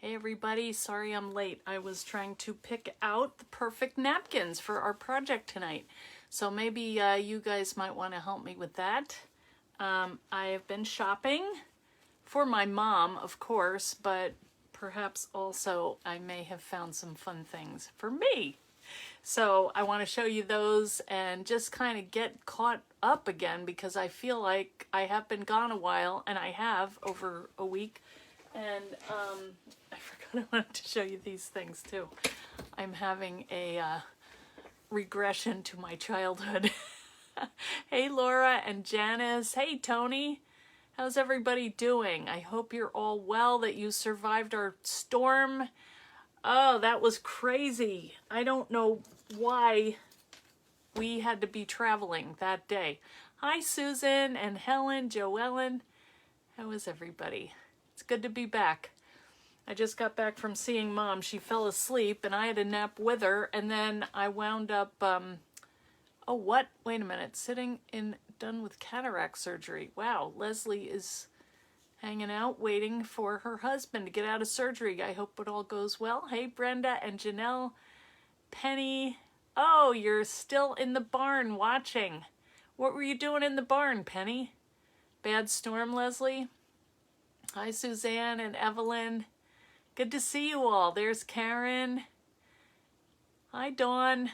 Hey everybody, sorry I'm late. I was trying to pick out the perfect napkins for our project tonight. So maybe you guys might want to help me with that. I have been shopping for my mom, of course, but perhaps also I may have found some fun things for me. So I want to show you those and just kind of get caught up again because I feel like I have been gone a while, and I have over a week. And I forgot I wanted to show you these things too. I'm having a regression to my childhood. Hey Laura and Janice. Hey Tony. How's everybody doing? I hope you're all well, that you survived our storm. Oh, that was crazy. I don't know why we had to be traveling that day. Hi Susan and Helen, Joellen. How is everybody? It's good to be back. I just got back from seeing Mom. She fell asleep and I had a nap with her, and then I wound up, oh what? Wait a minute. Done with cataract surgery. Wow, Leslie is hanging out waiting for her husband to get out of surgery. I hope it all goes well. Hey Brenda and Janelle. Penny. Oh, you're still in the barn watching. What were you doing in the barn, Penny? Bad storm, Leslie? Hi, Suzanne and Evelyn. Good to see you all. There's Karen. Hi, Dawn.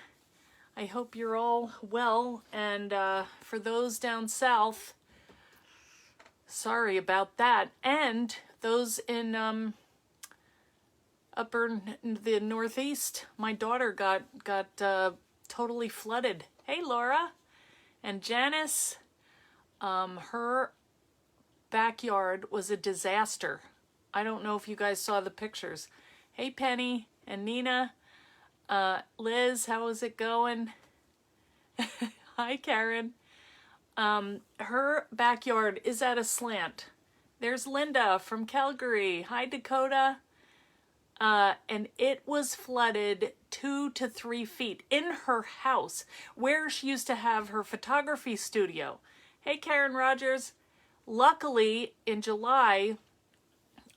I hope you're all well. And for those down south, sorry about that. And those in the Northeast, my daughter got totally flooded. Hey, Laura and Janice. Her backyard was a disaster. I don't know if you guys saw the pictures. Hey Penny and Nina. Liz, how is it going? Hi Karen. Her backyard is at a slant. There's Linda from Calgary. Hi Dakota. And it was flooded 2 to 3 feet in her house where she used to have her photography studio. Hey Karen Rogers. Luckily, in July,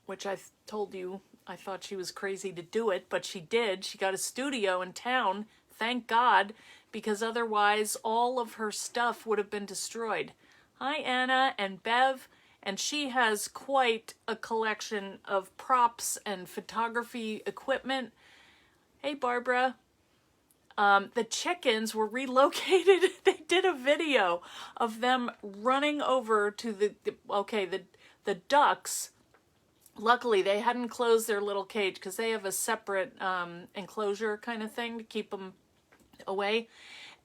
which I told you I thought she was crazy to do it, but she did. She got a studio in town, thank God, because otherwise all of her stuff would have been destroyed. Hi, Anna and Bev, and she has quite a collection of props and photography equipment. Hey, Barbara. The chickens were relocated. They did a video of them running over to the ducks. Luckily, they hadn't closed their little cage because they have a separate enclosure kind of thing to keep them away.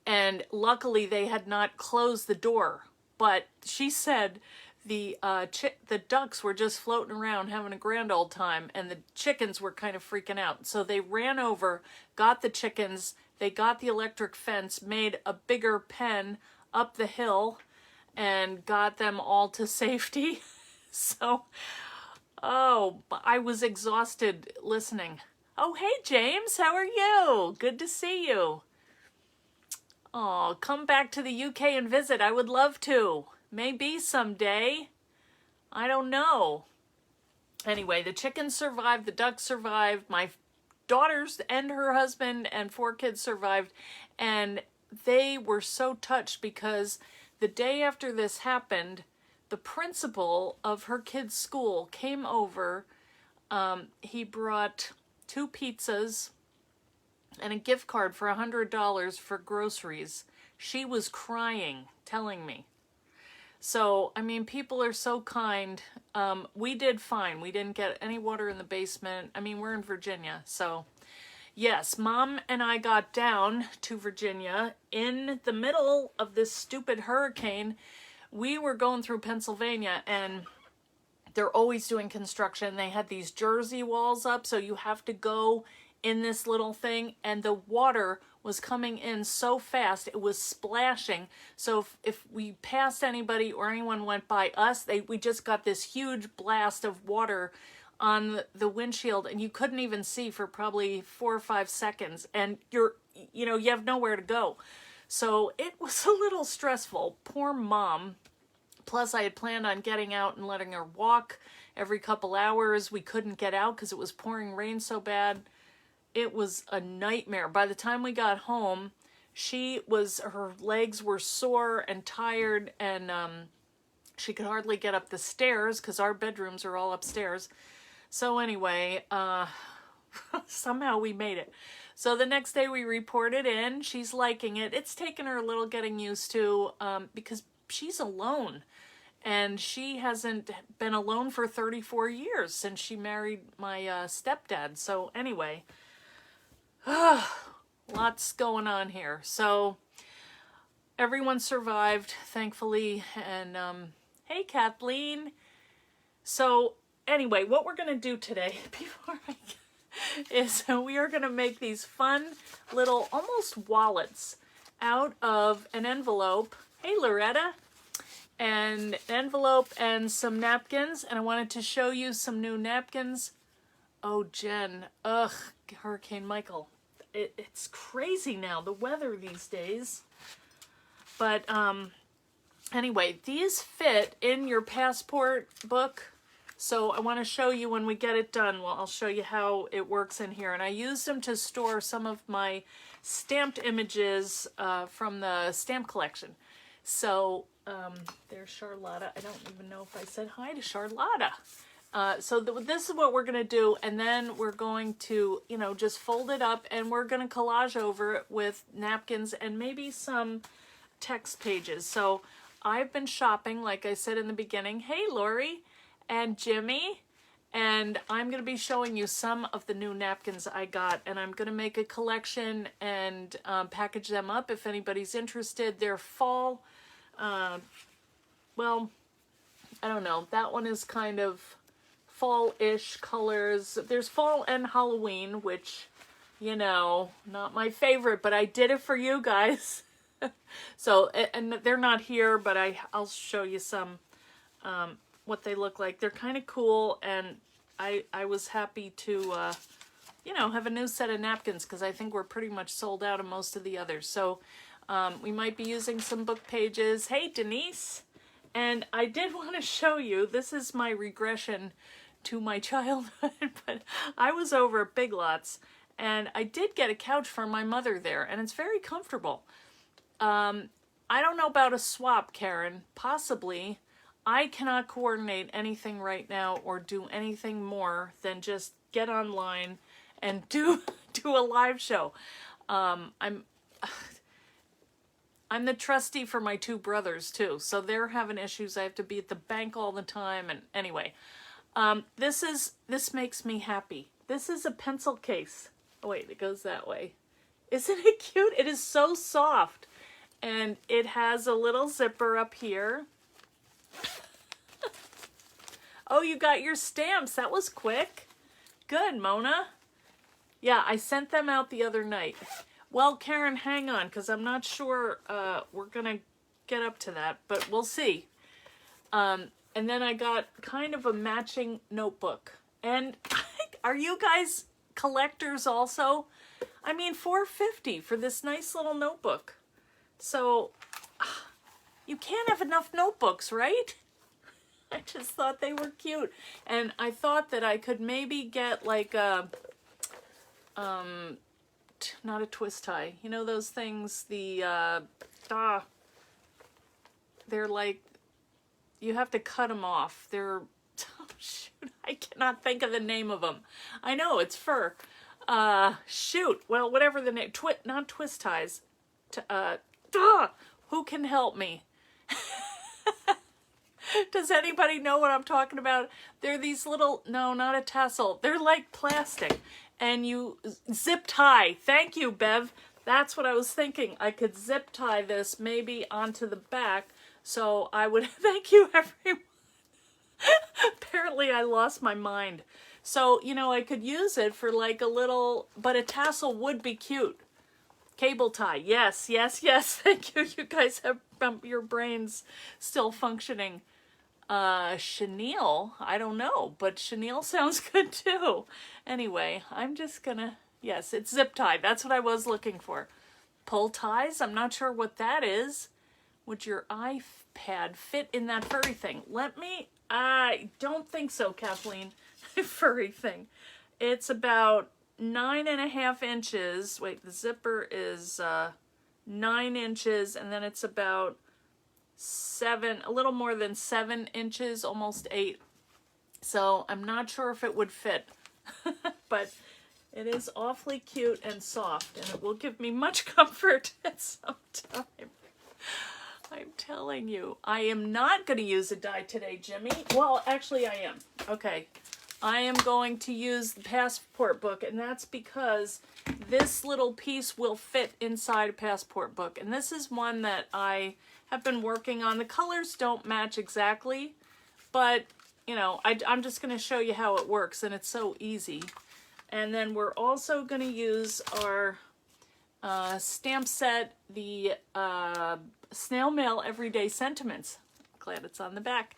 And luckily, they had not closed the door. But she said the ducks were just floating around having a grand old time, and the chickens were kind of freaking out. So they ran over, got the chickens. They got the electric fence, made a bigger pen up the hill, and got them all to safety. So, oh, I was exhausted listening. Oh, hey, James, how are you? Good to see you. Oh, come back to the UK and visit. I would love to. Maybe someday. I don't know. Anyway, the chickens survived, the ducks survived, my daughters and her husband and 4 kids survived, and they were so touched because the day after this happened, the principal of her kids' school came over. He brought 2 pizzas and a gift card for $100 for groceries. She was crying, telling me. So, I mean, people are so kind. We did fine. We didn't get any water in the basement. I mean, we're in Virginia, so yes, Mom and I got down to Virginia in the middle of this stupid hurricane. We were going through Pennsylvania, and they're always doing construction. They had these Jersey walls up, so you have to go in this little thing, and the water was coming in so fast, it was splashing. So if we passed anybody or anyone went by us, we just got this huge blast of water on the windshield, and you couldn't even see for probably 4 or 5 seconds, and you have nowhere to go. So it was a little stressful. Poor Mom. Plus I had planned on getting out and letting her walk every couple hours. We couldn't get out because it was pouring rain so bad. It was a nightmare. By the time we got home, her legs were sore and tired, and she could hardly get up the stairs because our bedrooms are all upstairs. So anyway, somehow we made it. So the next day we reported in. She's liking it. It's taken her a little getting used to because she's alone. And she hasn't been alone for 34 years since she married my stepdad. So anyway, lots going on here. So everyone survived, thankfully. And hey, Kathleen. So anyway, what we're going to do today is we are going to make these fun little almost wallets out of an envelope. Hey, Loretta. And an envelope and some napkins. And I wanted to show you some new napkins. Oh, Jen. Ugh, Hurricane Michael. It's crazy now, the weather these days. But anyway, these fit in your passport book. So I want to show you when we get it done. Well, I'll show you how it works in here. And I used them to store some of my stamped images from the stamp collection. So there's Charlotta. I don't even know if I said hi to Charlotta. So this is what we're going to do. And then we're going to, just fold it up. And we're going to collage over it with napkins and maybe some text pages. So I've been shopping, like I said in the beginning. Hey, Lori and Jimmy. And I'm going to be showing you some of the new napkins I got. And I'm going to make a collection and package them up if anybody's interested. They're fall. Well, I don't know. That one is kind of fall-ish colors. There's fall and Halloween, which, not my favorite, but I did it for you guys. So, and they're not here, but I'll show you some, what they look like. They're kind of cool, and I was happy to, have a new set of napkins because I think we're pretty much sold out of most of the others. So, we might be using some book pages. Hey, Denise. And I did want to show you, this is my regression to my childhood, but I was over at Big Lots, and I did get a couch for my mother there, and it's very comfortable. I don't know about a swap, Karen. Possibly. I cannot coordinate anything right now or do anything more than just get online and do a live show. I'm the trustee for my two brothers too, so they're having issues. I have to be at the bank all the time, and anyway, this makes me happy. This is a pencil case. Oh wait, it goes that way. Isn't it cute? It is so soft, and it has a little zipper up here. Oh, you got your stamps. That was quick. Good, Mona. Yeah, I sent them out the other night. Well, Karen, hang on, because I'm not sure we're going to get up to that, but we'll see. And then I got kind of a matching notebook. And are you guys collectors also? I mean, $4.50 for this nice little notebook. So, you can't have enough notebooks, right? I just thought they were cute. And I thought that I could maybe get like a... not a twist tie. You know those things, they're like, you have to cut them off. They're, oh shoot, I cannot think of the name of them. I know, it's fur. Shoot, well, whatever the name, not twist ties. Who can help me? Does anybody know what I'm talking about? They're these little, no, not a tassel. They're like plastic. And you zip tie. Thank you, Bev. That's what I was thinking. I could zip tie this maybe onto the back. So I would, thank you, everyone. Apparently I lost my mind. So, I could use it for like a little, but a tassel would be cute. Cable tie. Yes, yes, yes. Thank you. You guys have your brains still functioning. Chenille, I don't know, but chenille sounds good too. Anyway, I'm just gonna, yes, it's zip tie. That's what I was looking for. Pull ties, I'm not sure what that is. Would your iPad fit in that furry thing? Let me I don't think so, Kathleen. Furry thing. It's about 9.5 inches. Wait, the zipper is 9 inches, and then it's about a little more than 7 inches, almost 8. So I'm not sure if it would fit, but it is awfully cute and soft, and it will give me much comfort at some time. I'm telling you, I am not going to use a die today, Jimmy. Well, actually I am. Okay. I am going to use the passport book, and that's because this little piece will fit inside a passport book. And this is one that I have been working on. The colors don't match exactly, but, you know, I'm just going to show you how it works, and it's so easy. And then we're also going to use our stamp set, the Snail Mail Everyday Sentiments. Glad it's on the back.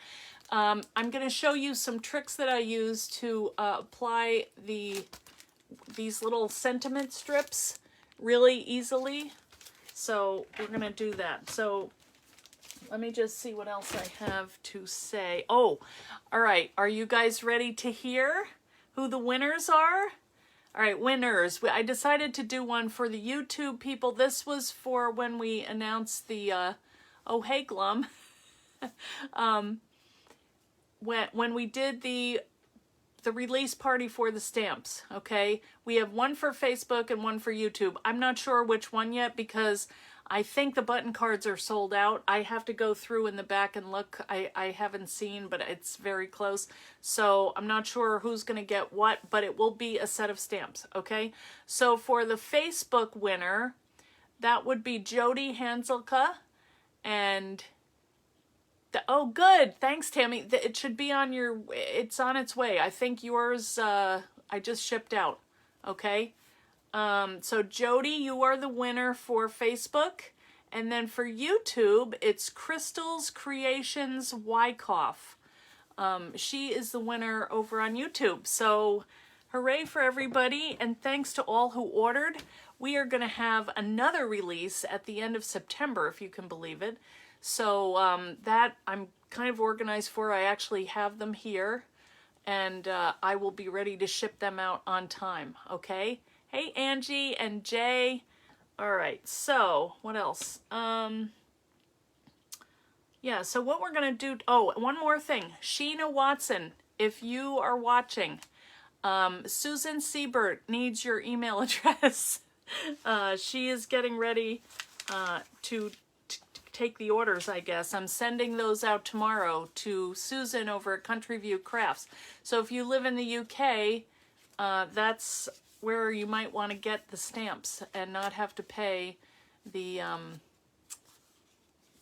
I'm going to show you some tricks that I use to apply these little sentiment strips really easily. So we're going to do that. So let me just see what else I have to say. Oh, all right. Are you guys ready to hear who the winners are? All right, winners. I decided to do one for the YouTube people. This was for when we announced the, oh, hey, Glum. When we did the release party for the stamps, okay? We have one for Facebook and one for YouTube. I'm not sure which one yet because I think the button cards are sold out. I have to go through in the back and look. I haven't seen, but it's very close. So I'm not sure who's going to get what, but it will be a set of stamps, okay? So for the Facebook winner, that would be Jody Hanselka. And, oh, good. Thanks, Tammy. It should be on your, it's on its way. I think yours, I just shipped out, okay? So Jody, you are the winner for Facebook. And then for YouTube, it's Crystal's Creations Wyckoff. She is the winner over on YouTube. So hooray for everybody. And thanks to all who ordered. We are going to have another release at the end of September, if you can believe it. So that I'm kind of organized for. I actually have them here. And I will be ready to ship them out on time. Okay? Hey, Angie and Jay. All right, so what else? Yeah, so what we're going to do... Oh, one more thing. Sheena Watson, if you are watching, Susan Siebert needs your email address. She is getting ready to take the orders, I guess. I'm sending those out tomorrow to Susan over at Country View Crafts. So if you live in the UK, that's where you might want to get the stamps and not have to pay the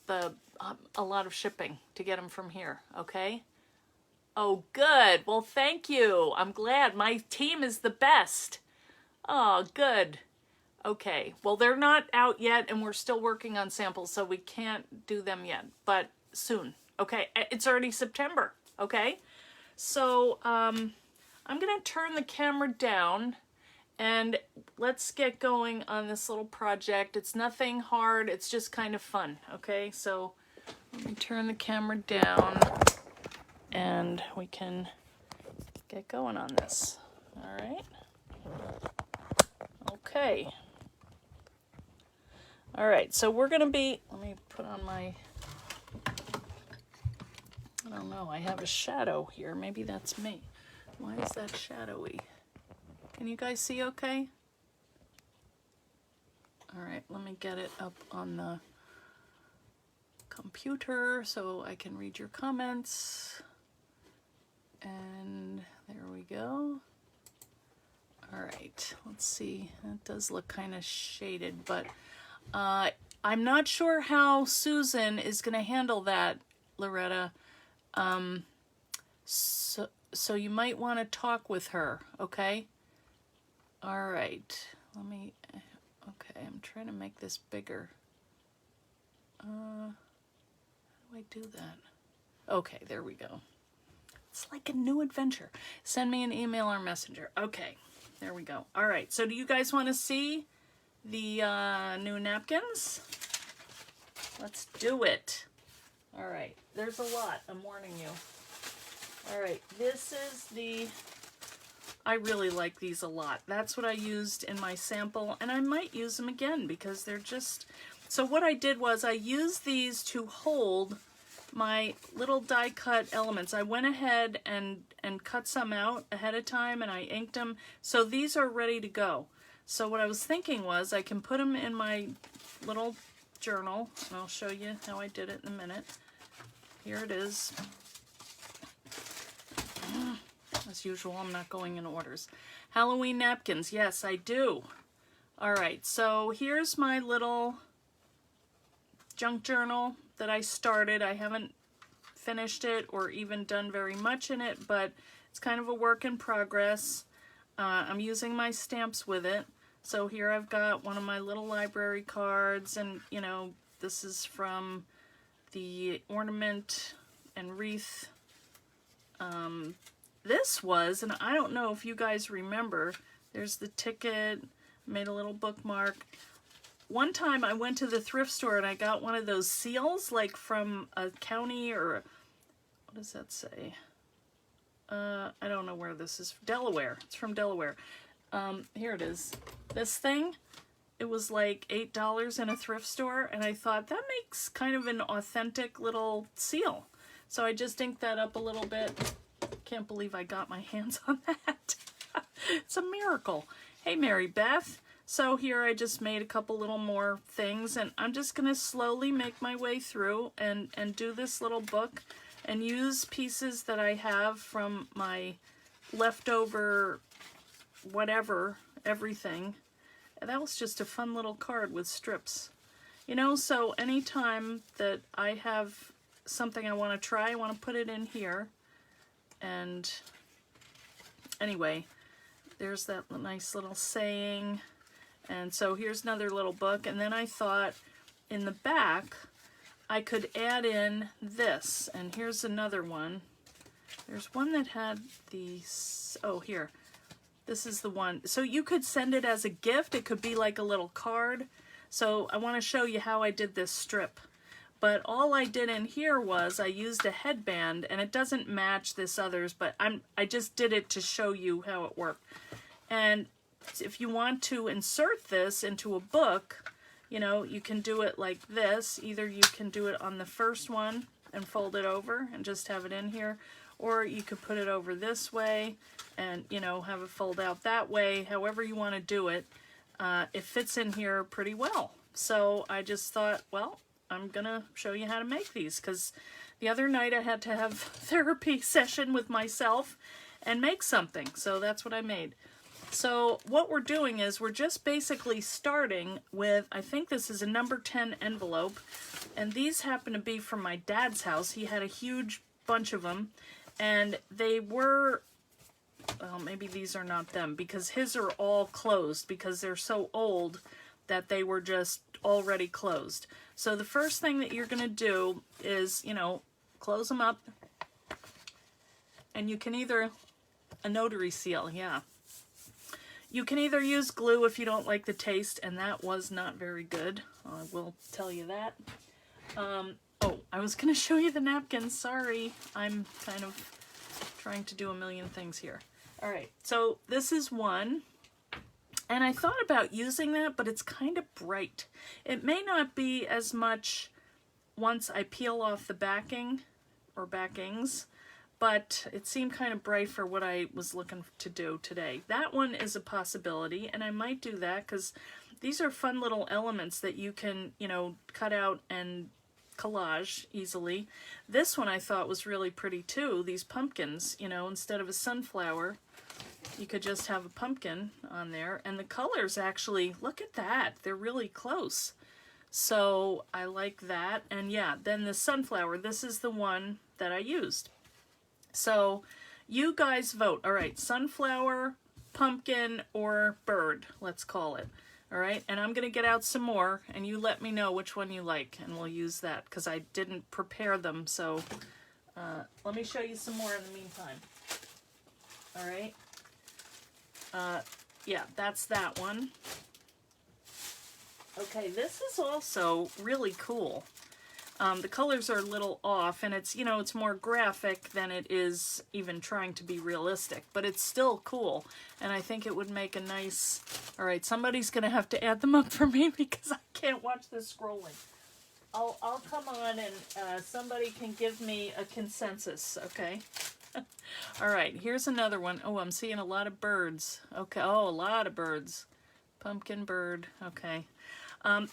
a lot of shipping to get them from here, okay? Oh, good. Well, thank you. I'm glad. My team is the best. Oh, good. Okay. Well, they're not out yet, and we're still working on samples, so we can't do them yet, but soon. Okay? It's already September, okay? So, I'm going to turn the camera down, and let's get going on this little project. It's nothing hard. It's just kind of fun, okay? So let me turn the camera down, and we can get going on this. All right? Okay. All right, so we're going to be... Let me put on my... I don't know. I have a shadow here. Maybe that's me. Why is that shadowy? Can you guys see okay? All right, let me get it up on the computer so I can read your comments. And there we go. All right, let's see. That does look kind of shaded, but I'm not sure how Susan is going to handle that, Loretta. So you might want to talk with her, okay? All right, let me, okay, I'm trying to make this bigger. How do I do that? Okay, there we go. It's like a new adventure. Send me an email or messenger. Okay, there we go. All right, so do you guys want to see the new napkins? Let's do it. All right, there's a lot, I'm warning you. All right, this is the, I really like these a lot. That's what I used in my sample, and I might use them again because they're just, so what I did was I used these to hold my little die cut elements. I went ahead and cut some out ahead of time, and I inked them. So these are ready to go. So what I was thinking was I can put them in my little journal, and I'll show you how I did it in a minute. Here it is. As usual, I'm not going in orders. Halloween napkins. Yes, I do. All right, so here's my little junk journal that I started. I haven't finished it or even done very much in it, but it's kind of a work in progress. I'm using my stamps with it. So here I've got one of my little library cards, and you know, this is from the ornament and wreath. This was, and I don't know if you guys remember, there's the ticket, made a little bookmark. One time I went to the thrift store and I got one of those seals, like from a county, or what does that say? I don't know where this is. Delaware. It's from Delaware. Here it is. This thing, it was like $8 in a thrift store, and I thought that makes kind of an authentic little seal. So I just inked that up a little bit. Can't believe I got my hands on that. It's a miracle. Hey, Mary Beth. So here I just made a couple little more things, and I'm just going to slowly make my way through and do this little book and use pieces that I have from my leftover whatever, everything. And that was just a fun little card with strips. You know, so anytime that I have something I want to try, I want to put it in here. And anyway, there's that nice little saying. And so here's another little book. And then I thought in the back I could add in this. And here's another one. There's one that had these. Oh, here. This is the one. So you could send it as a gift. It could be like a little card. So I want to show you how I did this strip. But all I did in here was I used a headband, and it doesn't match this others, but I just did it to show you how it worked. And if you want to insert this into a book, you know, you can do it like this. Either you can do it on the first one and fold it over and just have it in here, or you could put it over this way and, you know, have it fold out that way. However you want to do it, it fits in here pretty well. So I just thought, well, I'm gonna show you how to make these, because the other night I had to have a therapy session with myself and make something. So that's what I made. So what we're doing is we're just basically starting with, I think this is a number 10 envelope, and these happen to be from my dad's house. He had a huge bunch of them, and they were, well, maybe these are not them, because his are all closed because they're so old that they were just already closed. So the first thing that you're going to do is, you know, close them up, and you can either, a notary seal, yeah. You can either use glue if you don't like the taste, and that was not very good. I will tell you that. Oh, I was going to show you the napkins. Sorry. I'm kind of trying to do a million things here. All right, so this is one. And I thought about using that, but it's kind of bright. It may not be as much once I peel off the backing or backings, but it seemed kind of bright for what I was looking to do today. That one is a possibility, and I might do that because these are fun little elements that you can, you know, cut out and collage easily. This one I thought was really pretty too, these pumpkins, you know, instead of a sunflower, you could just have a pumpkin on there. And the colors actually, look at that, they're really close. So I like that. And yeah, then the sunflower, this is the one that I used. So you guys vote. All right, sunflower, pumpkin, or bird, let's call it. All right, and I'm going to get out some more, and you let me know which one you like, and we'll use that, because I didn't prepare them. So let me show you some more in the meantime. All right. Yeah, that's that one. Okay, this is also really cool. The colors are a little off, and it's, you know, it's more graphic than it is even trying to be realistic, but it's still cool, and I think it would make a nice... All right, somebody's going to have to add them up for me because I can't watch this scrolling. I'll come on and somebody can give me a consensus, okay? All right, here's another one. Oh, I'm seeing a lot of birds. Okay, oh, a lot of birds. Pumpkin bird, okay.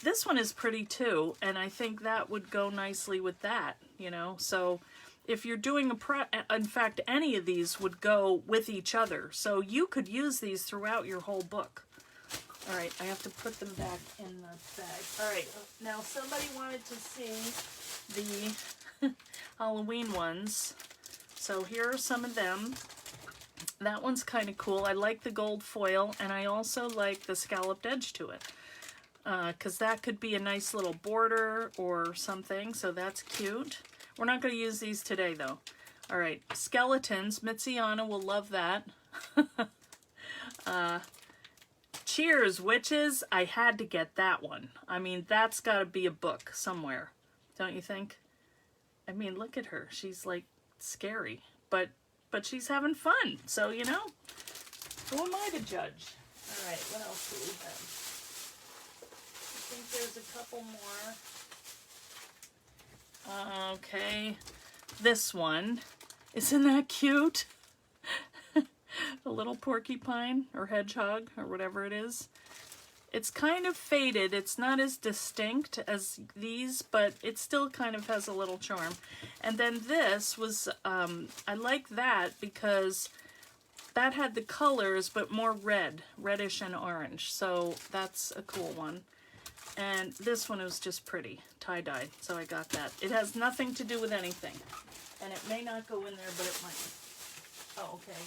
This one is pretty too, and I think that would go nicely with that, you know? So if you're doing in fact, any of these would go with each other. So you could use these throughout your whole book. All right, I have to put them back in the bag. All right, now somebody wanted to see the Halloween ones. So here are some of them. That one's kind of cool. I like the gold foil, and I also like the scalloped edge to it. Because that could be a nice little border or something, so that's cute. We're not going to use these today, though. All right, skeletons. Mitziana will love that. Cheers, witches. I had to get that one. I mean, that's got to be a book somewhere, don't you think? I mean, look at her. She's, like, scary, but she's having fun. So, you know, who am I to judge? All right, what else do we have? I think there's a couple more. Okay, this one. Isn't that cute? A little porcupine or hedgehog or whatever it is. It's kind of faded. It's not as distinct as these, but it still kind of has a little charm. And then this was, I like that because that had the colors, but more red, reddish and orange. So that's a cool one. And this one was just pretty, tie-dye, so I got that. It has nothing to do with anything. And it may not go in there, but it might. Oh, okay.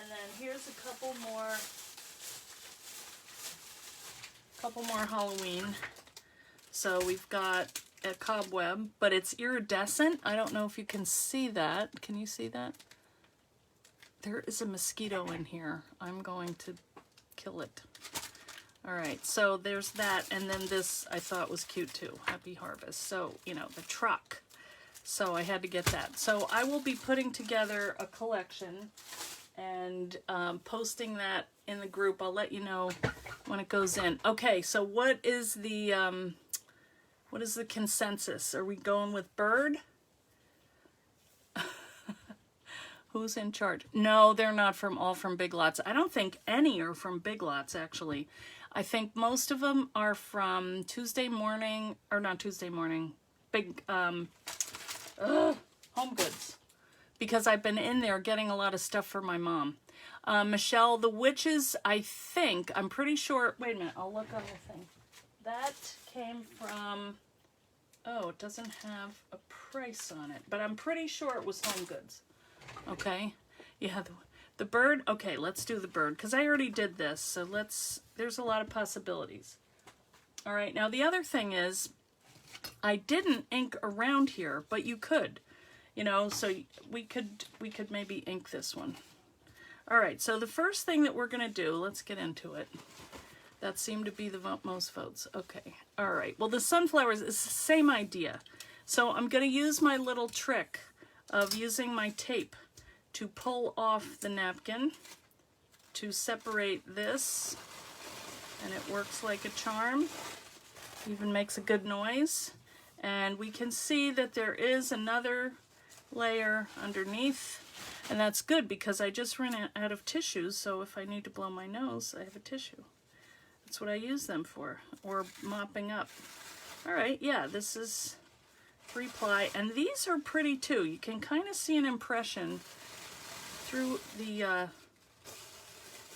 And then here's a couple more Halloween. So we've got a cobweb, but it's iridescent. I don't know if you can see that. Can you see that? There is a mosquito in here. I'm going to kill it. All right, so there's that, and then this I thought was cute too, Happy Harvest. So, you know, the truck. So I had to get that. So I will be putting together a collection and posting that in the group. I'll let you know when it goes in. Okay, so what is the consensus? Are we going with bird? Who's in charge? No, they're not all from Big Lots. I don't think any are from Big Lots, actually. I think most of them are from Tuesday Morning, or not Tuesday Morning, Home Goods. Because I've been in there getting a lot of stuff for my mom. Michelle, the witches, I'm pretty sure, wait a minute, I'll look on the thing. That came from, oh, it doesn't have a price on it, but I'm pretty sure it was Home Goods. Okay, yeah, the bird, okay, let's do the bird, because I already did this, so there's a lot of possibilities. All right, now the other thing is, I didn't ink around here, but you could, you know, so we could maybe ink this one. All right, so the first thing that we're going to do, let's get into it. That seemed to be the most votes. Okay, all right, well, the sunflowers is the same idea. So I'm going to use my little trick of using my tape to pull off the napkin to separate this, and it works like a charm. Even makes a good noise. And we can see that there is another layer underneath, and that's good because I just ran out of tissues, so if I need to blow my nose, I have a tissue. That's what I use them for, or mopping up. All right, yeah, this is 3-ply, and these are pretty too. You can kind of see an impression through the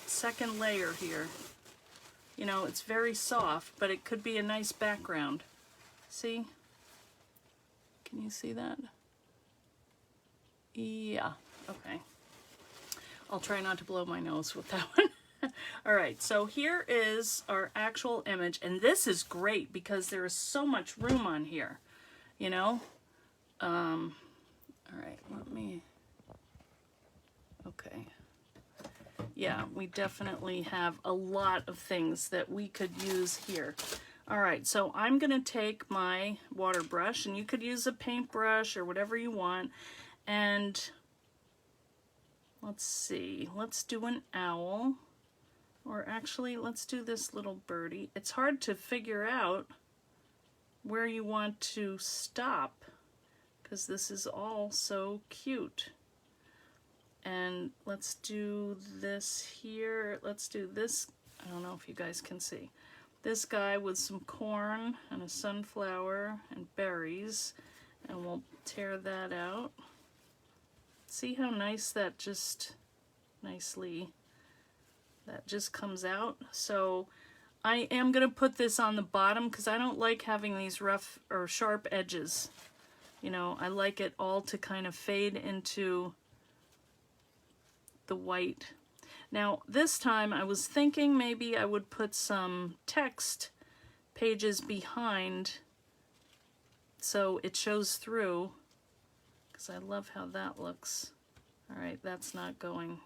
second layer here. You know, it's very soft, but it could be a nice background. See? Can you see that? Yeah, okay. I'll try not to blow my nose with that one. All right, so here is our actual image, and this is great because there is so much room on here, you know? All right, let me, okay. Yeah, we definitely have a lot of things that we could use here. All right, so I'm gonna take my water brush, and you could use a paintbrush or whatever you want, and let's see, let's do an owl, or actually let's do this little birdie. It's hard to figure out where you want to stop because this is all so cute. And let's do this here. Let's do this. I don't know if you guys can see. This guy with some corn and a sunflower and berries. And we'll tear that out. See how nice that just that just comes out. So I am going to put this on the bottom because I don't like having these rough or sharp edges. You know, I like it all to kind of fade into the white. Now this time I was thinking maybe I would put some text pages behind so it shows through, because I love how that looks. All right, that's not going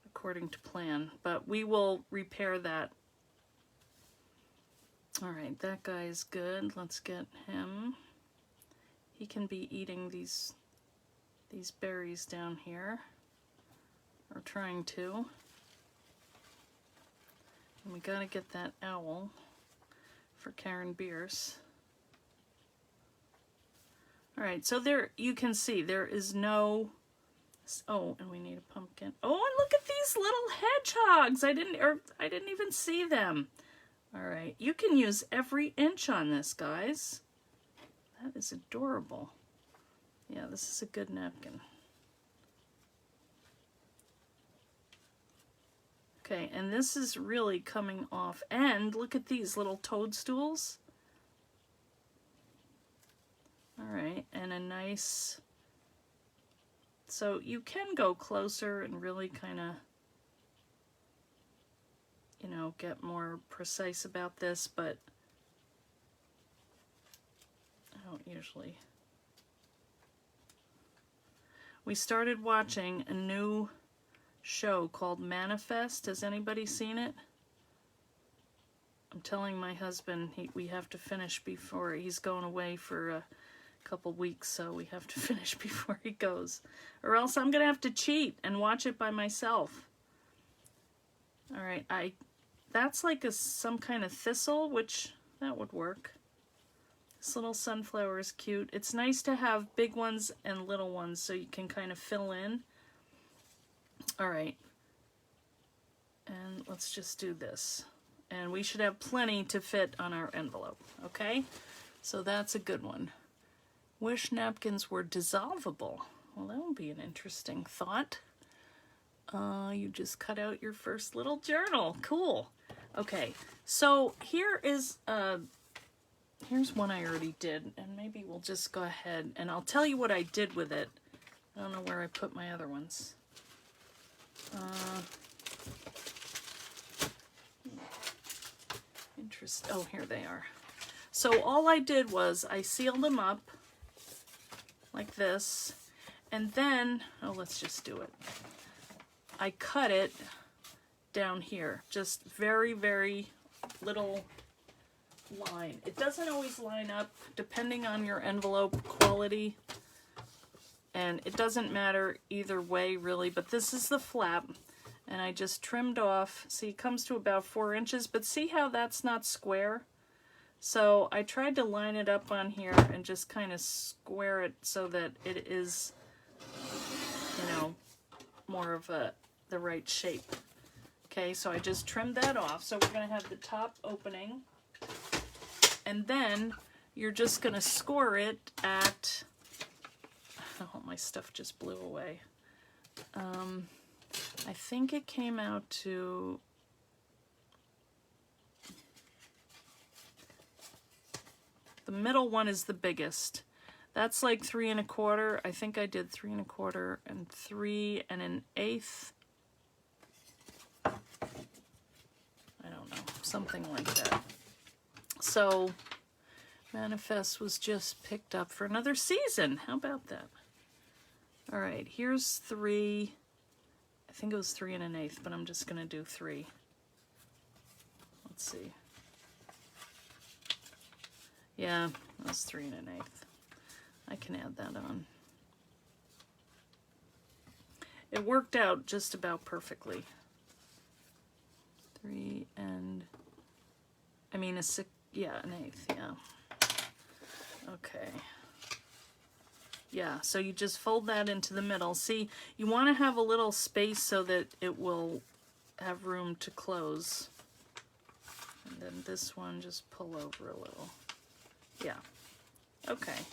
according to plan, but we will repair that. All right, that guy is good. Let's get him. He can be eating these berries down here. Or trying to. And we gotta get that owl for Karen Bierce. Alright, so there you can see there is no, oh, and we need a pumpkin. Oh, and look at these little hedgehogs. I didn't even see them. Alright, you can use every inch on this, guys. That is adorable. Yeah, this is a good napkin. Okay, and this is really coming off. And look at these little toadstools. All right, and a nice... So you can go closer and really kind of, you know, get more precise about this, but I don't usually. We started watching a new show called Manifest. Has anybody seen it? I'm telling my husband we have to finish before he's going away for a couple weeks, so we have to finish before he goes, or else I'm gonna have to cheat and watch it by myself. All right, that's like some kind of thistle, which that would work. This little sunflower is cute. It's nice to have big ones and little ones so you can kind of fill in. All right, and let's just do this. And we should have plenty to fit on our envelope, okay? So that's a good one. Wish napkins were dissolvable. Well, that would be an interesting thought. You just cut out your first little journal. Cool. Okay, so here's one I already did, and maybe we'll just go ahead and I'll tell you what I did with it. I don't know where I put my other ones. Oh, here they are. So all I did was I sealed them up like this, and then, oh, let's just do it. I cut it down here, just very, very little line. It doesn't always line up depending on your envelope quality, and it doesn't matter either way really, but this is the flap, and I just trimmed off. See, it comes to about 4 inches, but see how that's not square? So I tried to line it up on here and just kind of square it so that it is, you know, more of the right shape. Okay, so I just trimmed that off. So we're going to have the top opening, and then you're just going to score it at, oh, my stuff just blew away. I think it came out to, the middle one is the biggest. That's like 3 1/4. I think I did 3 1/4 and 3 1/8. I don't know, something like that. So Manifest was just picked up for another season. How about that? All right, here's 3. I think it was 3 1/8, but I'm just gonna do 3. Let's see. Yeah, that's 3 1/8. I can add that on. It worked out just about perfectly. 3 and, I mean, a 6, yeah, 1/8, yeah. Okay. Yeah, so you just fold that into the middle. See, you want to have a little space so that it will have room to close. And then this one, just pull over a little. Yeah. Okay.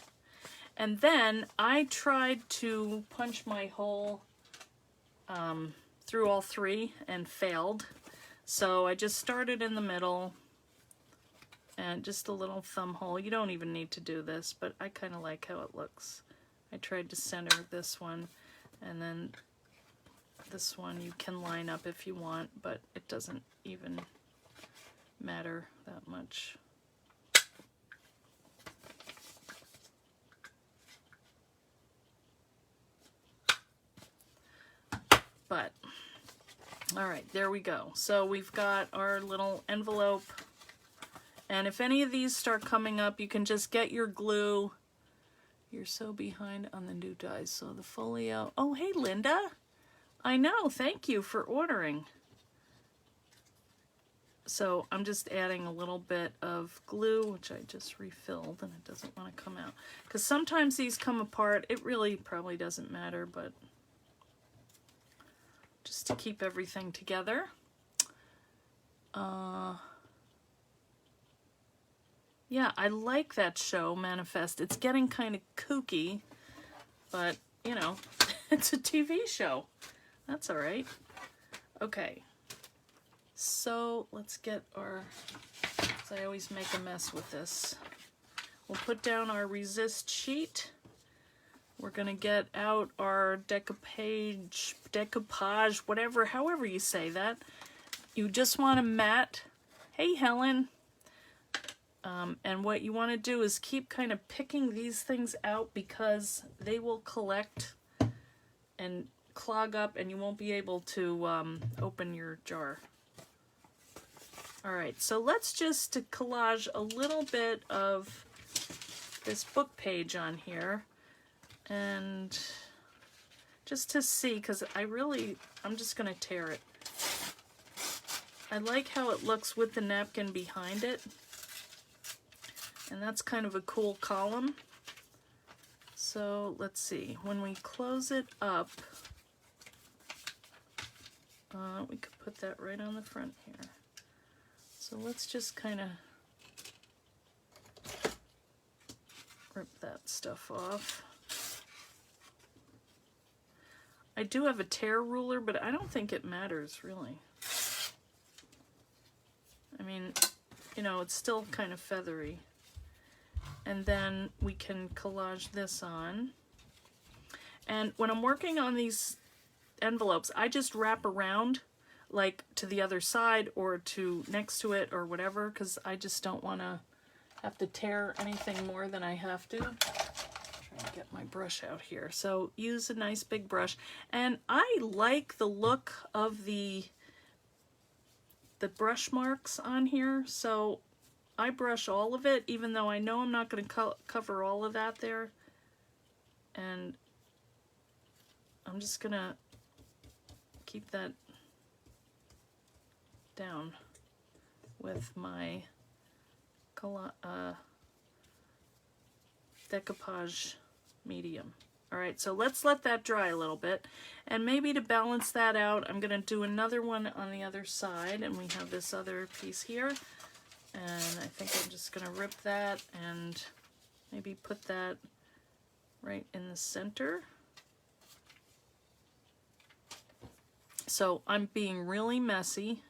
And then I tried to punch my hole through all 3 and failed. So I just started in the middle and just a little thumb hole. You don't even need to do this, but I kind of like how it looks. I tried to center this one, and then this one you can line up if you want, but it doesn't even matter that much. But, all right, there we go. So we've got our little envelope. And if any of these start coming up, you can just get your glue. You're so behind on the new dies. So the folio. Oh, hey, Linda. I know. Thank you for ordering. So I'm just adding a little bit of glue, which I just refilled, and it doesn't want to come out. Because sometimes these come apart. It really probably doesn't matter, but just to keep everything together. Yeah, I like that show, Manifest. It's getting kind of kooky, but, you know, it's a TV show. That's all right. Okay. So let's get our, I always make a mess with this. We'll put down our resist sheet. We're going to get out our decoupage, whatever, however you say that. You just want to mat. Hey, Helen. And what you want to do is keep kind of picking these things out because they will collect and clog up and you won't be able to open your jar. All right, so let's just collage a little bit of this book page on here. And just to see, because I'm just going to tear it. I like how it looks with the napkin behind it. And that's kind of a cool column. So let's see, when we close it up, we could put that right on the front here. So let's just kind of rip that stuff off. I do have a tear ruler, but I don't think it matters really. I mean, you know, it's still kind of feathery. And then we can collage this on. And when I'm working on these envelopes, I just wrap around like to the other side or to next to it or whatever, because I just don't want to have to tear anything more than I have to. Trying to get my brush out here. So use a nice big brush. And I like the look of the brush marks on here, so I brush all of it, even though I know I'm not going to cover all of that there. And I'm just going to keep that down with my decoupage medium. All right, so let's let that dry a little bit. And maybe to balance that out, I'm going to do another one on the other side. And we have this other piece here. And I think I'm just going to rip that and maybe put that right in the center. So I'm being really messy,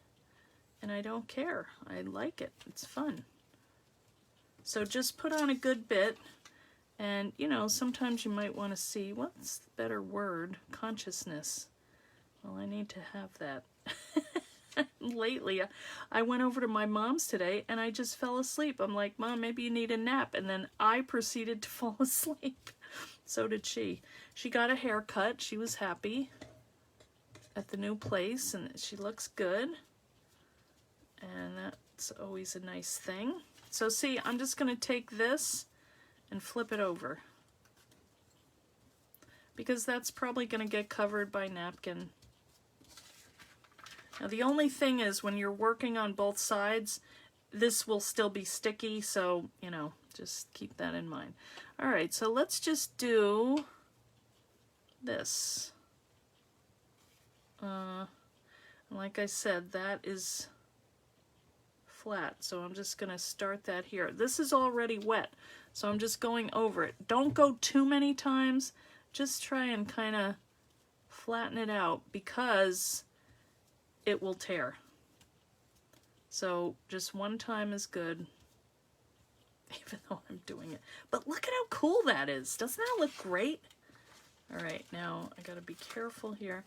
and I don't care. I like it. It's fun. So just put on a good bit. And, you know, sometimes you might want to see, what's the better word? Consciousness. Well, I need to have that. Lately, I went over to my mom's today, and I just fell asleep. I'm like, Mom, maybe you need a nap. And then I proceeded to fall asleep. So did she. She got a haircut. She was happy at the new place, and she looks good. And that's always a nice thing. so see, I'm just going to take this and flip it over, because that's probably going to get covered by napkin. Now the only thing is, when you're working on both sides, this will still be sticky, so, you know, just keep that in mind. All right, so let's just do this. Like I said, that is flat, so I'm just going to start that here. This is already wet, so I'm just going over it. Don't go too many times. Just try and kind of flatten it out, because it will tear. So just one time is good, even though I'm doing it. But look at how cool that is. Doesn't that look great? All right, now I gotta be careful here.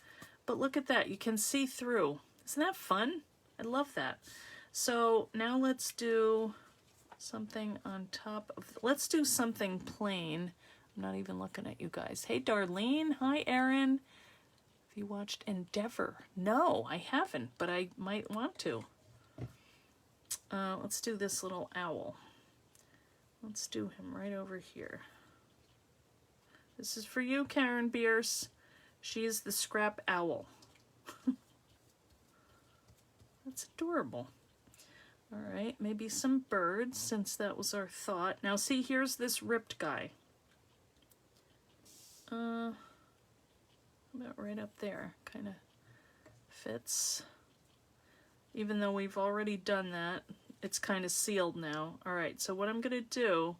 But look at that, you can see through. Isn't that fun? I love that. So now let's do something on top of, let's do something plain. I'm not even looking at you guys. Hey, Darlene. Hi, Erin. Have you watched Endeavor? No, I haven't, but I might want to. Let's do this little owl. Let's do him right over here. This is for you, Karen Bierce. She is the scrap owl. That's adorable. All right, maybe some birds, since that was our thought. Now see, here's this ripped guy. About right up there, kind of fits. Even though we've already done that, it's kind of sealed now. All right, so what I'm gonna do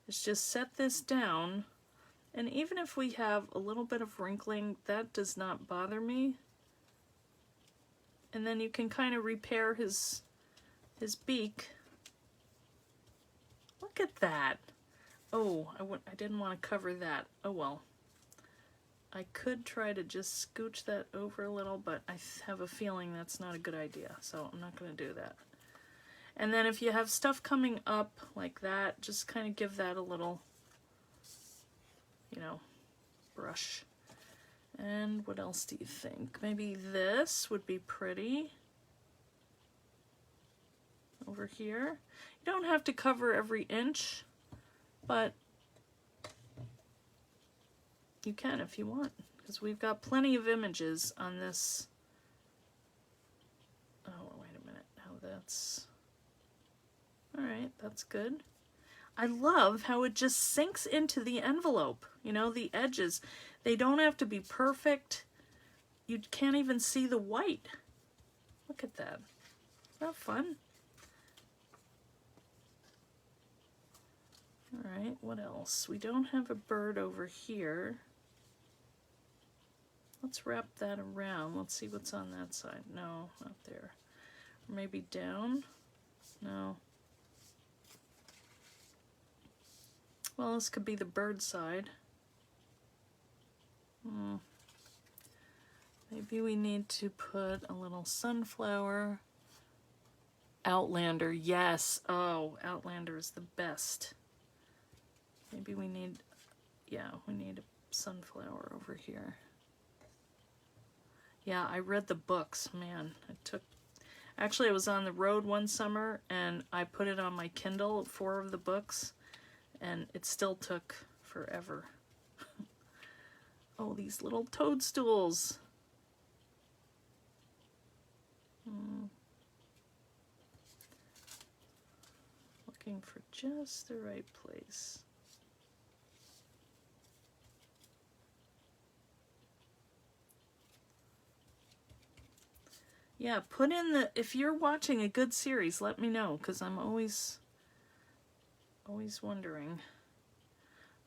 is just set this down, and even if we have a little bit of wrinkling, that does not bother me. And then you can kind of repair his beak. Look at that. Oh, I didn't want to cover that. Oh well. I could try to just scooch that over a little, but I have a feeling that's not a good idea, so I'm not going to do that. And then if you have stuff coming up like that, just kind of give that a little, you know, brush. And what else do you think? Maybe this would be pretty. Over here. You don't have to cover every inch, but you can if you want, because we've got plenty of images on this. Oh, wait a minute. How that's... All right, that's good. I love how it just sinks into the envelope. You know, the edges, they don't have to be perfect. You can't even see the white. Look at that. Isn't that fun? All right, what else? We don't have a bird over here. Let's wrap that around. Let's see what's on that side. No, not there. Or maybe down? No. Well, this could be the bird side. Maybe we need to put a little sunflower. Outlander, yes. Oh, Outlander is the best. Maybe we need, yeah, we need a sunflower over here. Yeah, I read the books, man. Actually, I was on the road one summer, and I put it on my Kindle, 4 of the books, and it still took forever. Oh, these little toadstools. Looking for just the right place. Yeah, put in the, if you're watching a good series, let me know, because I'm always wondering.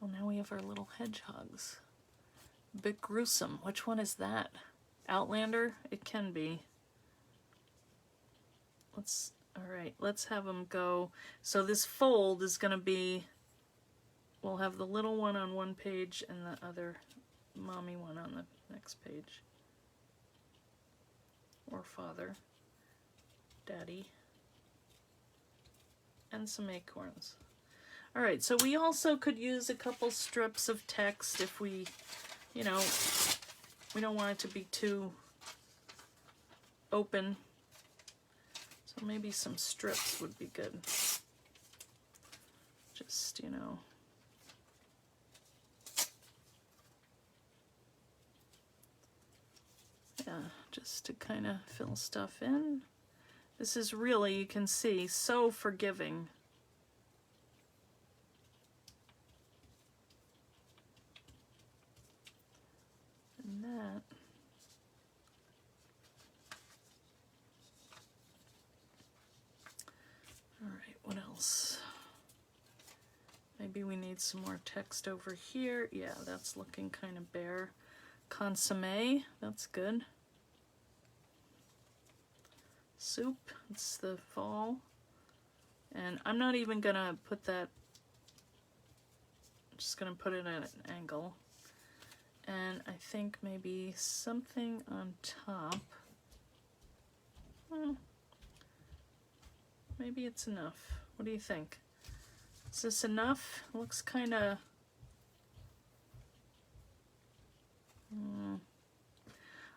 Oh, now we have our little hedgehogs. A bit gruesome. Which one is that? Outlander? It can be. Alright, let's have them go. So this fold is going to be, we'll have the little one on one page and the other mommy one on the next page. Or father, daddy, and some acorns. All right, so we also could use a couple strips of text if we, you know, we don't want it to be too open. So maybe some strips would be good. Just, you know. Yeah, just to kind of fill stuff in. This is really, you can see, so forgiving. And that. All right, what else? Maybe we need some more text over here. Yeah, that's looking kind of bare. Consommé, that's good. Soup, it's the fall. And I'm not even gonna put that, I'm just gonna put it at an angle. And I think maybe something on top. Maybe it's enough. What do you think? Is this enough? Looks kind of...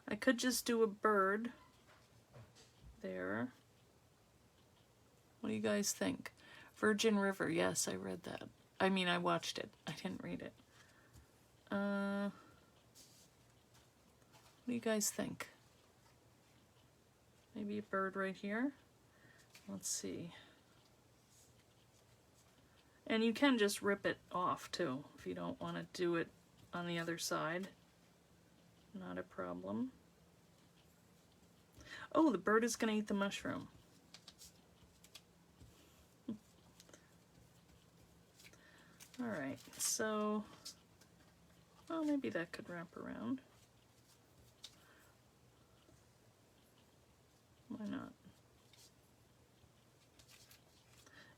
I could just do a bird there. What do you guys think? Virgin River. Yes, I read that. I mean, I watched it. I didn't read it. What do you guys think? Maybe a bird right here? Let's see. And you can just rip it off too if you don't want to do it on the other side. Not a problem. Oh, the bird is going to eat the mushroom. All right, so, well, maybe that could wrap around. Why not?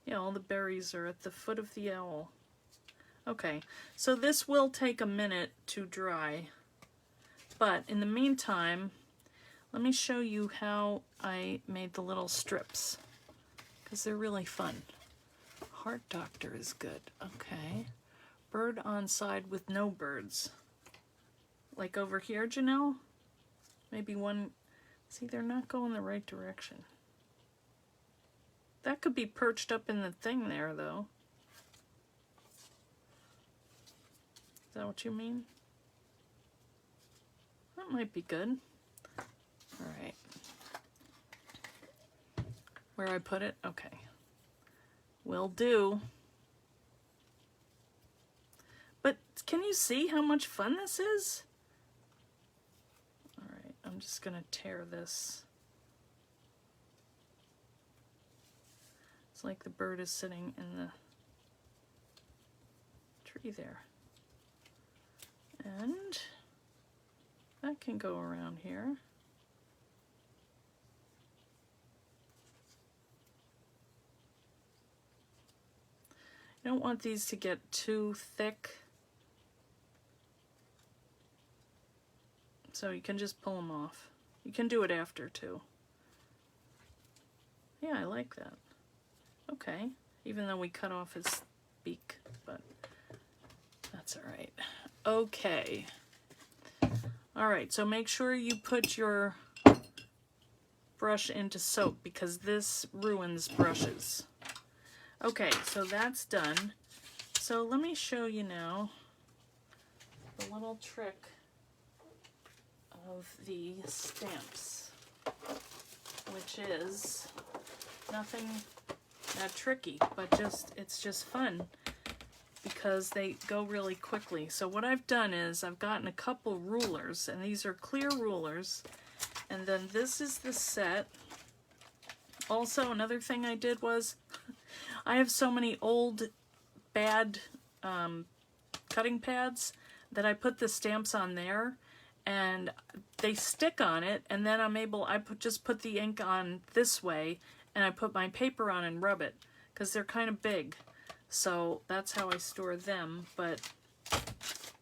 Yeah, all the berries are at the foot of the owl. Okay, so this will take a minute to dry, but in the meantime, let me show you how I made the little strips, because they're really fun. Heart Doctor is good. Okay. Bird on side with no birds. Like over here, Janelle? Maybe one... See, they're not going the right direction. That could be perched up in the thing there, though. Is that what you mean? That might be good. All right. Where I put it? Okay. Will do. But can you see how much fun this is? All right, I'm just gonna tear this. It's like the bird is sitting in the tree there. And that can go around here. You don't want these to get too thick, so you can just pull them off. You can do it after too. Yeah, I like that. Okay, even though we cut off his beak, but that's all right. Okay. All right, so make sure you put your brush into soap because this ruins brushes. Okay, so that's done. So let me show you now the little trick of the stamps, which is nothing that tricky, but it's just fun because they go really quickly. So what I've done is I've gotten a couple rulers, and these are clear rulers, and then this is the set. Also, another thing I did was I have so many old bad cutting pads that I put the stamps on there and they stick on it, and then just put the ink on this way and I put my paper on and rub it because they're kind of big. So that's how I store them. But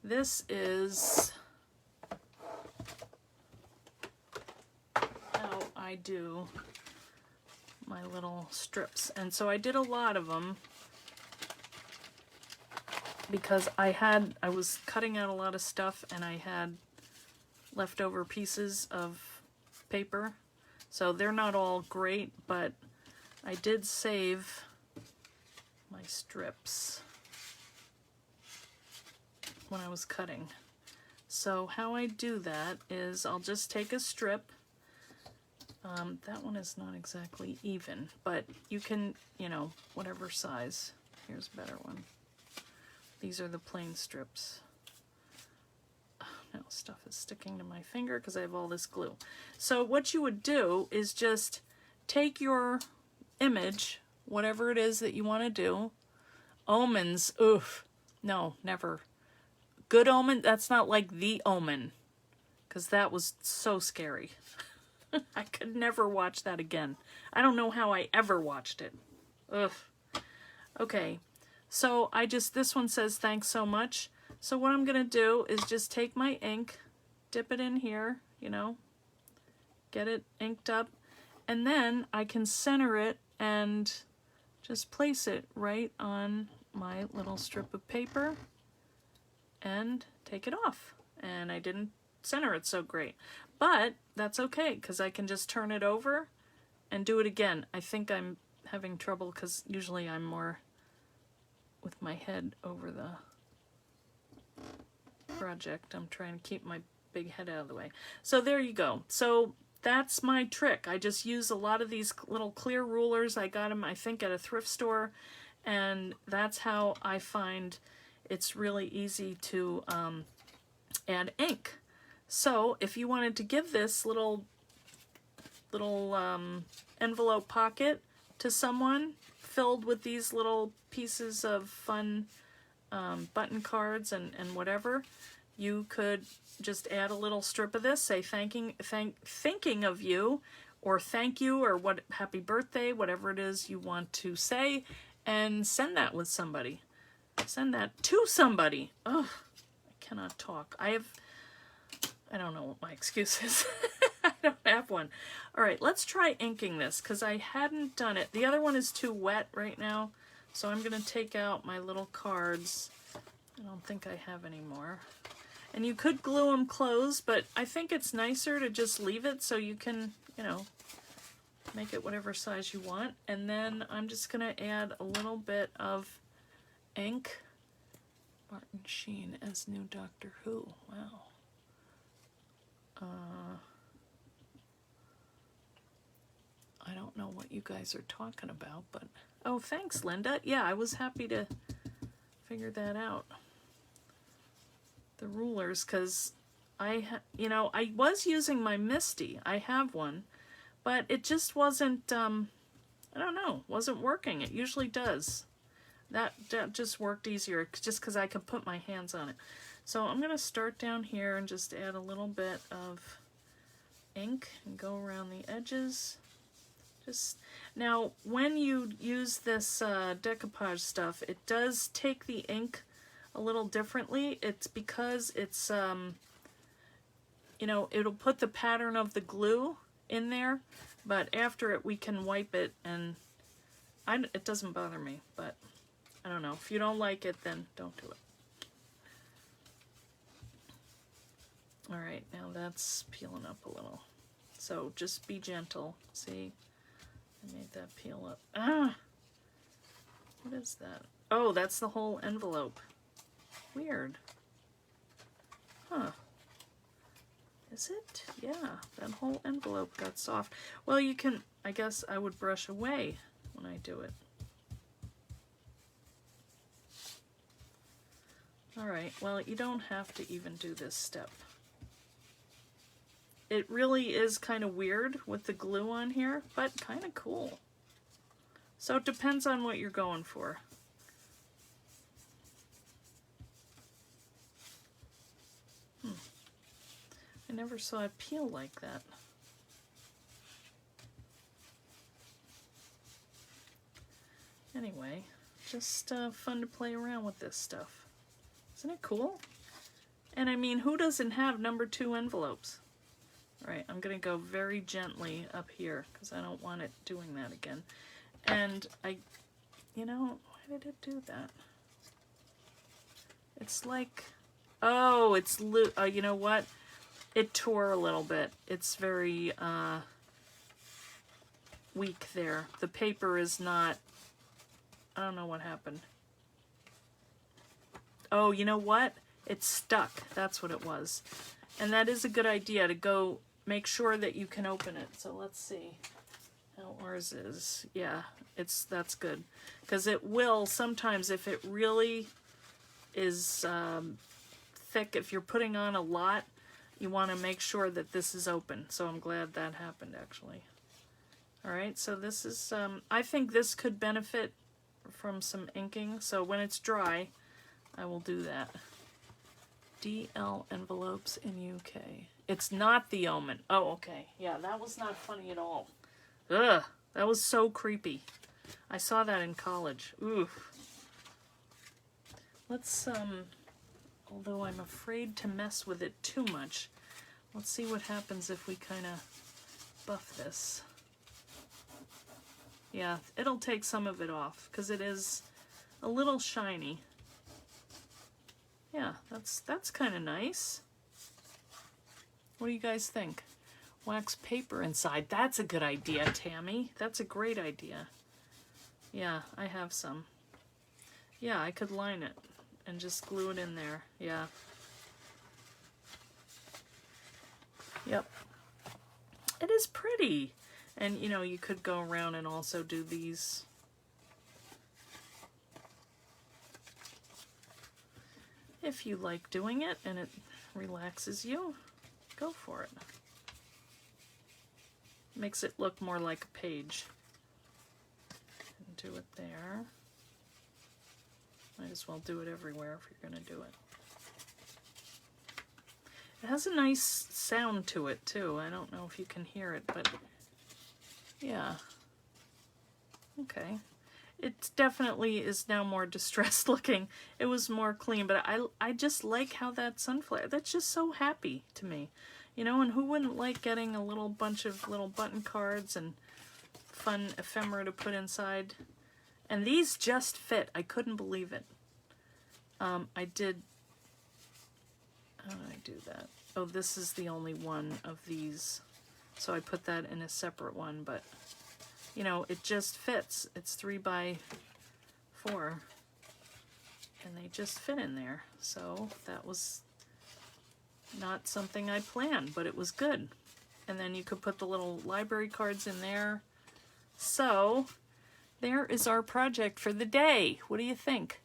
this is how I do my little strips. And so I did a lot of them because I was cutting out a lot of stuff and I had leftover pieces of paper. So they're not all great, but I did save my strips when I was cutting. So how I do that is I'll just take a strip. That one is not exactly even, but you can, you know, whatever size. Here's a better one. These are the plain strips. Now stuff is sticking to my finger because I have all this glue. So what you would do is just take your image, whatever it is that you want to do. Omens, oof, no, never. Good Omen, that's not like The Omen, because that was so scary. I could never watch that again. I don't know how I ever watched it. Ugh. Okay, so this one says thanks so much. So what I'm going to do is just take my ink, dip it in here, you know, get it inked up, and then I can center it and just place it right on my little strip of paper and take it off. And I didn't center it so great, but that's okay because I can just turn it over and do it again. I think I'm having trouble because usually I'm more with my head over the project. I'm trying to keep my big head out of the way. So there you go. So that's my trick. I just use a lot of these little clear rulers. I got them, I think, at a thrift store, and that's how I find it's really easy to add ink. So if you wanted to give this little envelope pocket to someone filled with these little pieces of fun button cards and whatever, you could just add a little strip of this, say thinking of you, or thank you, or what, happy birthday, whatever it is you want to say, and send that with somebody. Send that to somebody. Ugh, I cannot talk. I don't know what my excuse is. I don't have one. All right, let's try inking this because I hadn't done it. The other one is too wet right now, so I'm going to take out my little cards. I don't think I have any more. And you could glue them closed, but I think it's nicer to just leave it so you can, you know, make it whatever size you want. And then I'm just going to add a little bit of ink. Martin Sheen as new Doctor Who. Wow. I don't know what you guys are talking about, but oh, thanks, Linda. Yeah, I was happy to figure that out. The rulers, because I was using my Misty. I have one, but it just wasn't, I don't know, wasn't working. It usually does. That just worked easier just because I could put my hands on it. So I'm going to start down here and just add a little bit of ink and go around the edges. Just now, when you use this decoupage stuff, it does take the ink a little differently. It's because it's, you know, it'll put the pattern of the glue in there, but after it we can wipe it, and it doesn't bother me, but I don't know. If you don't like it, then don't do it. All right, now that's peeling up a little. So just be gentle. See, I made that peel up. Ah! What is that? Oh, that's the whole envelope. Weird. Huh. Is it? Yeah, that whole envelope got soft. Well, you can, I guess I would brush away when I do it. Alright, well, you don't have to even do this step. It really is kind of weird with the glue on here, but kind of cool. So it depends on what you're going for. I never saw it peel like that. Anyway, just fun to play around with this stuff. Isn't it cool? And I mean, who doesn't have number 2 envelopes? All right, I'm going to go very gently up here because I don't want it doing that again. And you know, why did it do that? It's like, oh, it's, you know what? It tore a little bit. It's very weak there. The paper is not I don't know what happened. Oh, you know what? It's stuck. That's what it was. And that is a good idea to go make sure that you can open it. So let's see how ours is. Yeah, that's good. Because it will sometimes, if it really is thick, if you're putting on a lot, you want to make sure that this is open. So I'm glad that happened, actually. All right, so this is, I think this could benefit from some inking. So when it's dry, I will do that. DL envelopes in UK. It's not the Omen. Oh, okay. Yeah, that was not funny at all. Ugh, that was so creepy. I saw that in college. Oof. Let's, although I'm afraid to mess with it too much, let's see what happens if we kind of buff this. Yeah, it'll take some of it off because it is a little shiny. Yeah, that's kind of nice. What do you guys think? Wax paper inside. That's a good idea, Tammy. That's a great idea. Yeah, I have some. Yeah, I could line it and just glue it in there. Yeah. Yep. It is pretty. And, you know, you could go around and also do these. If you like doing it and it relaxes you, go for it. Makes it look more like a page. And do it there. Might as well do it everywhere if you're going to do it. It has a nice sound to it too. I don't know if you can hear it, but yeah. Okay. It definitely is now more distressed looking. It was more clean, but I just like how that sunflower, that's just so happy to me. You know, and who wouldn't like getting a little bunch of little button cards and fun ephemera to put inside? And these just fit. I couldn't believe it. I did, how did I do that? Oh, this is the only one of these. So I put that in a separate one, but you know, it just fits. It's 3 by 4 and they just fit in there. So that was not something I planned, but it was good. And then you could put the little library cards in there. So there is our project for the day. What do you think?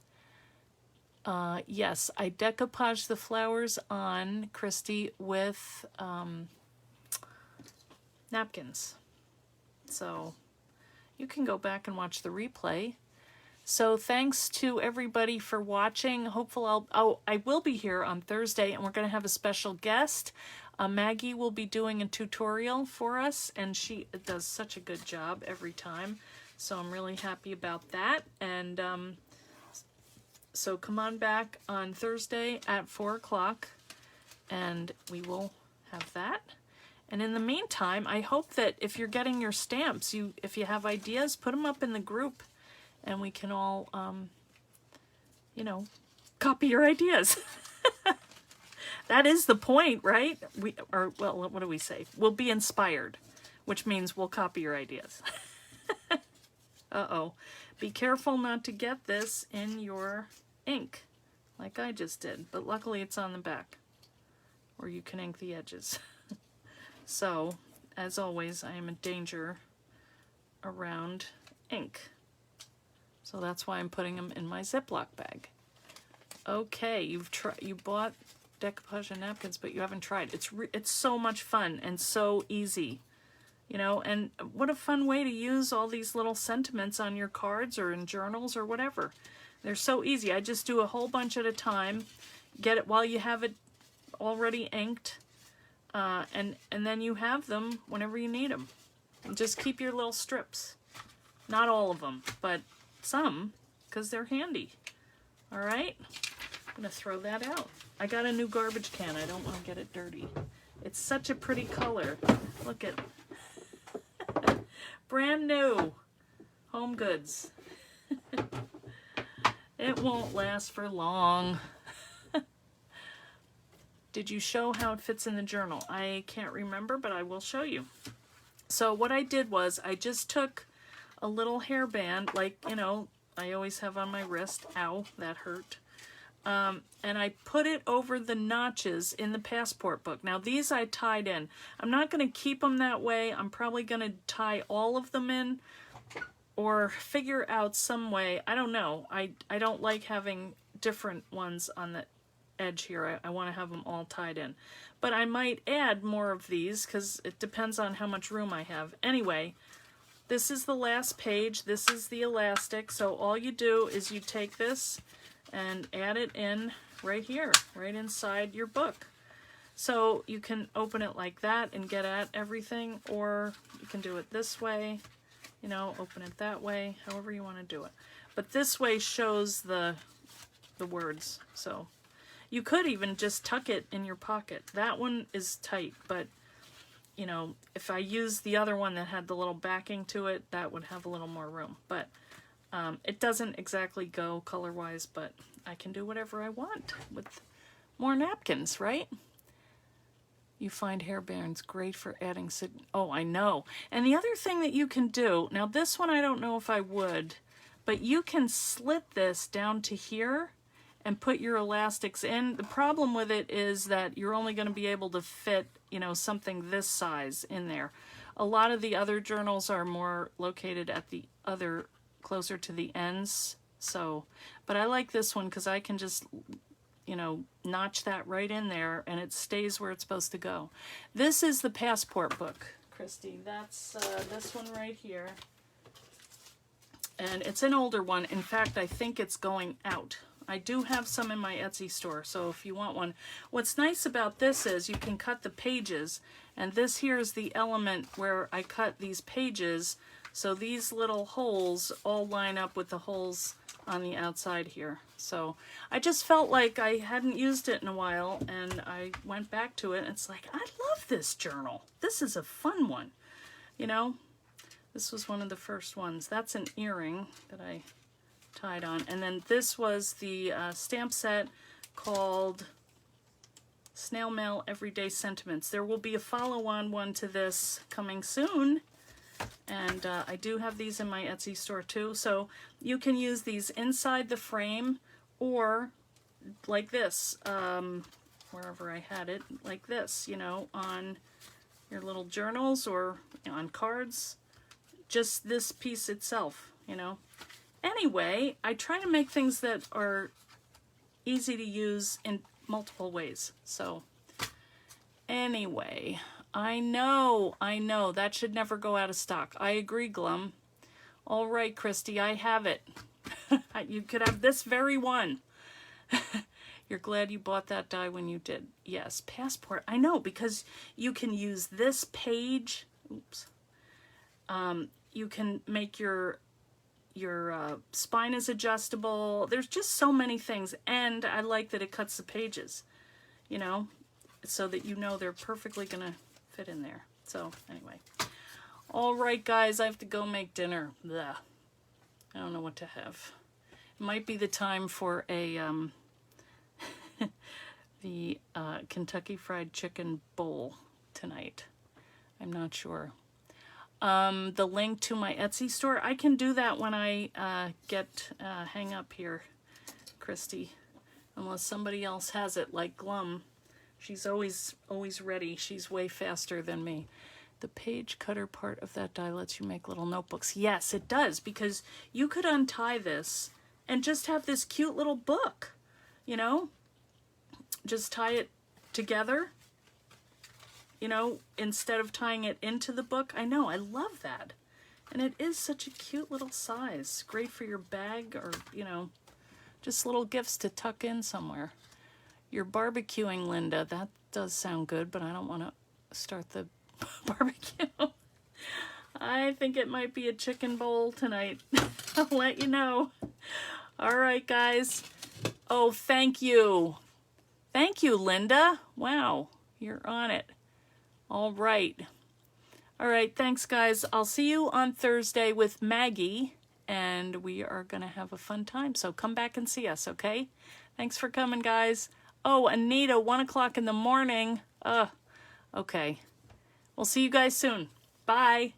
Yes, I decoupaged the flowers on, Christy, with napkins. So you can go back and watch the replay. So thanks to everybody for watching. Hopefully I will be here on Thursday and we're going to have a special guest. Maggie will be doing a tutorial for us and she does such a good job every time. So I'm really happy about that. And so come on back on Thursday at 4 o'clock and we will have that. And in the meantime, I hope that if you're getting your stamps, if you have ideas, put them up in the group and we can all, you know, copy your ideas. That is the point, right? Well, what do we say? We'll be inspired, which means we'll copy your ideas. Uh-oh. Be careful not to get this in your ink, like I just did. But luckily it's on the back, where you can ink the edges. So, as always, I am in danger around ink. So that's why I'm putting them in my Ziploc bag. Okay, you bought decoupage and napkins, but you haven't tried. It's so much fun and so easy. You know, and what a fun way to use all these little sentiments on your cards or in journals or whatever. They're so easy. I just do a whole bunch at a time. Get it while you have it already inked. And then you have them whenever you need them. And just keep your little strips. Not all of them, but some, because they're handy. All right? I'm going to throw that out. I got a new garbage can. I don't want to get it dirty. It's such a pretty color. Look at brand new Home Goods. It won't last for long. Did you show how it fits in the journal? I can't remember, but I will show you. So what I did was I just took a little hairband, like, you know, I always have on my wrist. Ow, that hurt. And I put it over the notches in the passport book. Now these I tied in. I'm not going to keep them that way. I'm probably going to tie all of them in or figure out some way. I don't know. I don't like having different ones on the edge here. I want to have them all tied in. But I might add more of these because it depends on how much room I have. Anyway, this is the last page. This is the elastic. So all you do is you take this and add it in right here, right inside your book. So you can open it like that and get at everything, or you can do it this way, you know, open it that way, however you want to do it. But this way shows the words. So you could even just tuck it in your pocket. That one is tight, but you know, if I use the other one that had the little backing to it, that would have a little more room. But it doesn't exactly go color-wise, but I can do whatever I want with more napkins, right? You find hairbands great for adding... Oh, I know. And the other thing that you can do... Now, this one I don't know if I would, but you can slit this down to here and put your elastics in. The problem with it is that you're only going to be able to fit, you know, something this size in there. A lot of the other journals are more located at the other... closer to the ends, so, but I like this one because I can just, you know, notch that right in there and it stays where it's supposed to go. This is the passport book, Christy. That's this one right here, and it's an older one. In fact, I think it's going out. I do have some in my Etsy store, so if you want one. What's nice about this is you can cut the pages, and this here is the element where I cut these pages. So these little holes all line up with the holes on the outside here. So I just felt like I hadn't used it in a while, and I went back to it, and it's like, I love this journal. This is a fun one. You know, this was one of the first ones. That's an earring that I tied on. And then this was the stamp set called Snail Mail Everyday Sentiments. There will be a follow-on one to this coming soon. And I do have these in my Etsy store too. So you can use these inside the frame, or like this, wherever I had it, like this, you know, on your little journals or on cards. Just this piece itself, you know. Anyway, I try to make things that are easy to use in multiple ways. So anyway... I know, that should never go out of stock. I agree, Glum. All right, Christy, I have it. You could have this very one. You're glad you bought that die when you did. Yes, passport. I know, because you can use this page. Oops. You can make your spine is adjustable. There's just so many things, and I like that it cuts the pages, you know, so that you know they're perfectly gonna fit in there. So anyway, all right, guys, I have to go make dinner. Blah. I don't know what to have. It might be the time for a the Kentucky Fried Chicken bowl tonight. I'm not sure. The link to my Etsy store, I can do that when I hang up here, Christy, unless somebody else has it, like Glum. She's always ready. She's way faster than me. The page cutter part of that die lets you make little notebooks. Yes, it does, because you could untie this and just have this cute little book, you know? Just tie it together, you know, instead of tying it into the book. I know, I love that. And it is such a cute little size. Great for your bag, or, you know, just little gifts to tuck in somewhere. You're barbecuing, Linda. That does sound good, but I don't want to start the barbecue. I think it might be a chicken bowl tonight. I'll let you know. All right, guys. Oh, thank you. Thank you, Linda. Wow, you're on it. All right. All right, thanks, guys. I'll see you on Thursday with Maggie, and we are going to have a fun time. So come back and see us, okay? Thanks for coming, guys. Oh, Anita, 1 o'clock in the morning. Okay. We'll see you guys soon. Bye.